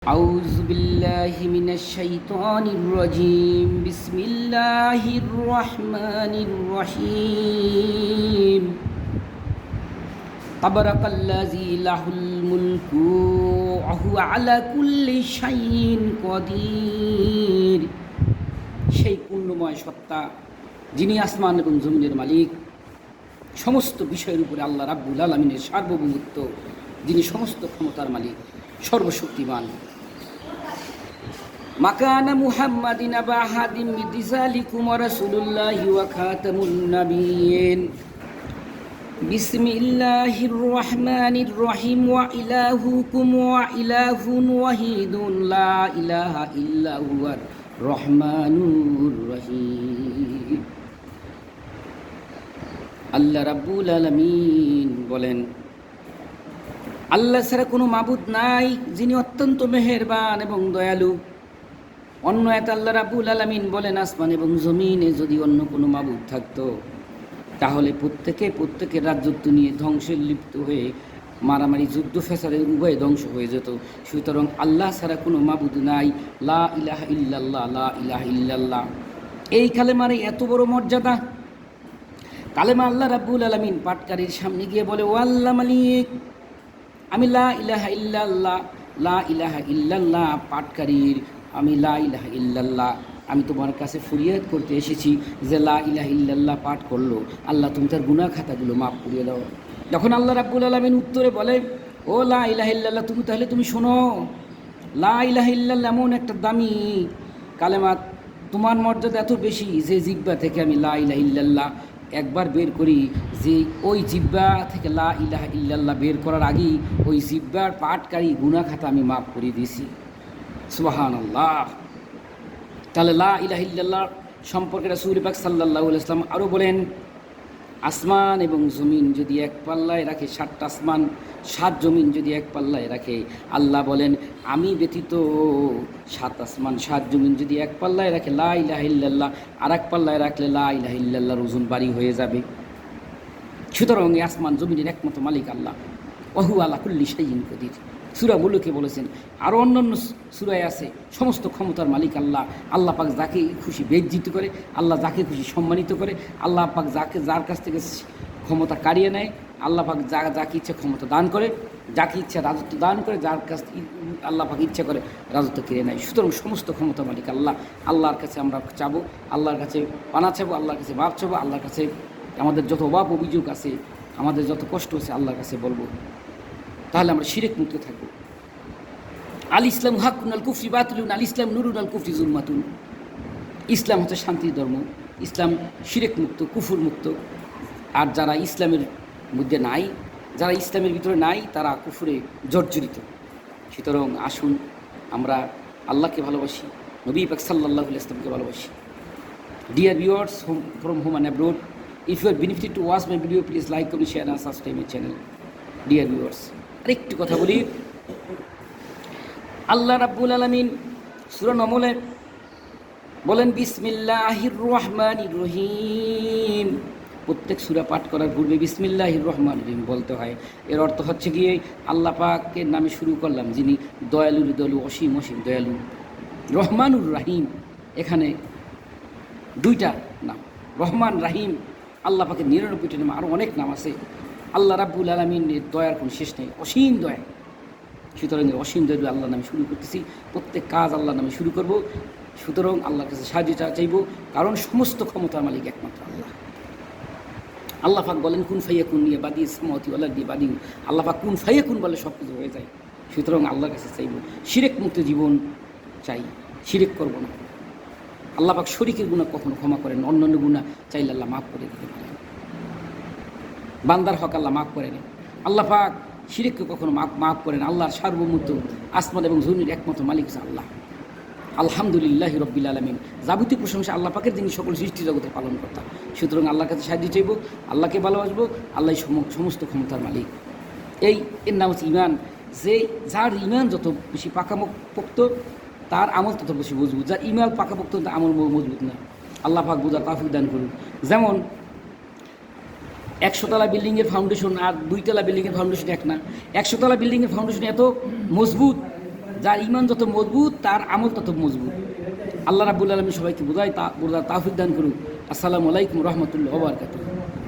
أعوذ بالله من الشيطان الرجيم بسم الله الرحمن الرحيم تبارك الذي له الملك وهو على كل شيء قدير সেই পূর্ণময় সত্তা যিনি আসমান এবং জমিনের মালিক, সমস্ত বিষয়ের উপরে আল্লাহ রাব্বুল আলামিনের সার্বভৌমত্ব, যিনি সমস্ত ক্ষমতার মালিক, সর্বশক্তিমান। মাকানা মুহাম্মাদিন আবা আহাদিন মিন রিজালিকুম ওয়া রাসূলুল্লাহি ওয়া খাতামুন নাবিয়্যিন। বিসমিল্লাহির রহমানির রহিম ওয়া ইলাহুকুম ওয়া ইলাহুন ওয়াহিদুন লা ইলাহা ইল্লা হুয়ার রহমানুর রহিম। আল্লাহ রাব্বুল আলামিন বলেন, আল্লাহ ছাড়া কোনো মাবুদ নাই যিনি অত্যন্ত মেহেরবান এবং দয়ালু। অন্য এক আল্লাহ রাব্বুল আলামিন বলেন, আসমান এবং জমিনে যদি অন্য কোনো মাবুদ থাকতো তাহলে প্রত্যেকের রাজত্ব নিয়ে ধ্বংসের লিপ্ত হয়ে মারামারি যুদ্ধ ফেসাদের উভয় ধ্বংস হয়ে যেত। সুতরাং আল্লাহ ছাড়া কোনো মাবুদ নাই। লা ইলাহা ইল্লাল্লাহ, লা ইলাহা ইল্লাল্লাহ। এই কালেমার এত বড় মর্যাদা। কালেমা আল্লাহ রাব্বুল আলামিন পাটকারীর সামনে গিয়ে বলে, ও আল্লাহ মালিক, আমি লা ইলাহা ইল্লাল্লাহ, লা ইলাহা ইল্লাল্লাহ পাটকারীর আমি লা ইলাহা ইল্লাল্লাহ, আমি তোমার কাছে ফরিয়াদ করতে এসেছি যে লা ইলাহা ইল্লাল্লাহ পাঠ করলো, আল্লাহ তুমি তার গুনাহ খাতাগুলো মাফ করিয়ে দাও। যখন আল্লাহ রাব্বুল আলামিন উত্তরে বলে, ও লা ইলাহা ইল্লাল্লাহ, তুমি শোনো, লা ইলাহা ইল্লাল্লাহ এমন একটা দামি কালেমা, তোমার মর্যাদা এত বেশি যে জিহ্বা থেকে আমি লা ইলাহা ইল্লাল্লাহ একবার বের করি, যে ওই জিহ্বা থেকে লা ইলাহা ইল্লাল্লাহ বের করার আগেই ওই জিহ্বার পাঠকারী গুনাহ খাতা আমি মাফ করে দিয়েছি। সুবহানাল্লাহ। তাহলে লা ইলাহা ইল্লাল্লাহ সম্পর্কে রাসূল পাক সাল্লাল্লাহু আলাইহি ওয়াসাল্লাম আরও বলেন, আসমান এবং জমিন যদি এক পাল্লায় রাখে, 7টা আসমান 7 জমিন যদি এক পাল্লায় রাখে, আল্লাহ বলেন আমি ব্যতীত 7 আসমান 7 জমিন যদি এক পাল্লায় রাখে লা ইলাহা ইল্লাল্লাহ, আর এক পাল্লায় রাখলে লা ইলাহা ইল্লাল্লাহর ওজন ভারী হয়ে যাবে। সুতরাং এই আসমান জমিনের একমাত্র মালিক আল্লাহ। ওহু আলা কুল্লি শাইইন কদির। সূরা মুলুকে বলেছেন, আরও অন্যান্য সূরায় আছে, সমস্ত ক্ষমতার মালিক আল্লাহ। আল্লাহ পাক যাকে খুশি বেজ্জিত করে, আল্লাহ যাকে খুশি সম্মানিত করে, আল্লাহ পাক যার কাছ থেকে ক্ষমতা কাড়িয়ে নেয়, আল্লাহ পাক যাকে ইচ্ছা ক্ষমতা দান করে, যাকে ইচ্ছা রাজত্ব দান করে, যার কাছ থেকে আল্লাহ পাক ইচ্ছা করে রাজত্ব কেড়ে নেয়। সুতরাং সমস্ত ক্ষমতা মালিক আল্লাহ। আল্লাহর কাছে আমরা চাবো, আল্লাহর কাছে পানা চাবো, আল্লাহর কাছে মাপ চাবো, আল্লাহর কাছে আমাদের যত অভাব অভিযোগ আছে, আমাদের যত কষ্ট আছে আল্লাহর কাছে বলবো, তাহলে আমরা শিরক মুক্ত থাকবো। আল ইসলাম হাক্কুন আল কুফরি বাতিলুন, আল ইসলাম নুরুন আল কুফরি জুলমাতুন। ইসলাম হচ্ছে শান্তির ধর্ম, ইসলাম শিরক মুক্ত, কুফুর মুক্ত। আর যারা ইসলামের মধ্যে নাই, যারা ইসলামের ভিতরে নাই, তারা কুফুরে জর্জরিত। সুতরাং আসুন আমরা আল্লাহকে ভালোবাসি, নবী পাক সাল্লাল্লাহু আলাইহি ওয়াসাল্লামকে ভালোবাসি। Dear viewers from home and abroad, if you are benefited to watch my video, please like, comment, share and subscribe my channel. Dear viewers, আরেকটু কথা বলি। আল্লাহ রাব্বুল আলামিন সূরা নমলে বলেন, বিসমিল্লাহির রহমানির রহিম। প্রত্যেক সূরা পাঠ করার পূর্বে বিসমিল্লাহির রহমানির রহিম বলতে হয়। এর অর্থ হচ্ছে গিয়ে আল্লাহ পাকের নামে শুরু করলাম, যিনি দয়ালুর দয়ালু, অসীম অসীম দয়ালু। রহমানুর রাহিম, এখানে 2টা নাম, রহমান রাহিম। আল্লাহ পাকের 99টি নাম, আরও অনেক নাম আছে। আল্লাহ রাব্বুল আলামিনের দয়ার কোনো শেষ নেই, অসীম দয়া। সুতরাং অসীম দয়া আল্লাহ নামে শুরু করতেছি, প্রত্যেক কাজ আল্লাহ নামে শুরু করব। সুতরাং আল্লাহর কাছে সাহায্য চাইব, কারণ সমস্ত ক্ষমতার মালিক একমাত্র আল্লাহ। আল্লাহ পাক বলেন, কুন ফায়াকুন নিয়ে বাদি সামাওয়াতি ওয়াল আরদি বাদি। আল্লাহ পাক কুন ফায়াকুন বলে সব কিছু হয়ে যায়। সুতরাং আল্লাহর কাছে চাইব, শিরক মুক্ত জীবন চাই, শিরক করব না। আল্লাহ পাক শরীকের গুনাহ কখনো ক্ষমা করেন, অন্যান্য গুনাহ চাইলে আল্লাহ মাফ করে দিতে পারেন। বান্দার হক আল্লাহ মাফ করেন। আল্লাহ পাক শিরককে কখনো মাফ করেন। আল্লাহর সার্বভৌমত্ব, আসমান এবং জমিনের একমাত্র মালিক হচ্ছে আল্লাহ। আলহামদুলিল্লাহি রাব্বিল আলামিন। যাবতীয় প্রশংসা আল্লাহ পাকের, যিনি সকল সৃষ্টি জগতের পালন কর্তা। সুতরাং আল্লাহর কাছে সাহায্য চাইব, আল্লাহকে ভালোবাসবো। আল্লাহ সমস্ত ক্ষমতার মালিক। এর নাম হচ্ছে ইমান। যার ইমান যত বেশি পাকাপোক্ত, তার আমল তত বেশি মজবুত। যার ইমান পাকাপোক্ত, তার আমল মজবুত না। আল্লাহ পাক বোঝার তৌফিক দান করুন। যেমন 100 তলা বিল্ডিংয়ের ফাউন্ডেশন আর 2 তলা বিল্ডিংয়ের ফাউন্ডেশন এক না। 100 তলা বিল্ডিংয়ের ফাউন্ডেশন এত মজবুত যার ইমান যত মজবুত তার আমল তত মজবুত। আল্লাহ রাব্বুল আলামিন সবাইকে বোঝায় তা বোঝার তাওফিক দান করুক। আসসালামু আলাইকুম রহমতুল্লাহ ওয়া বারাকাতুহু।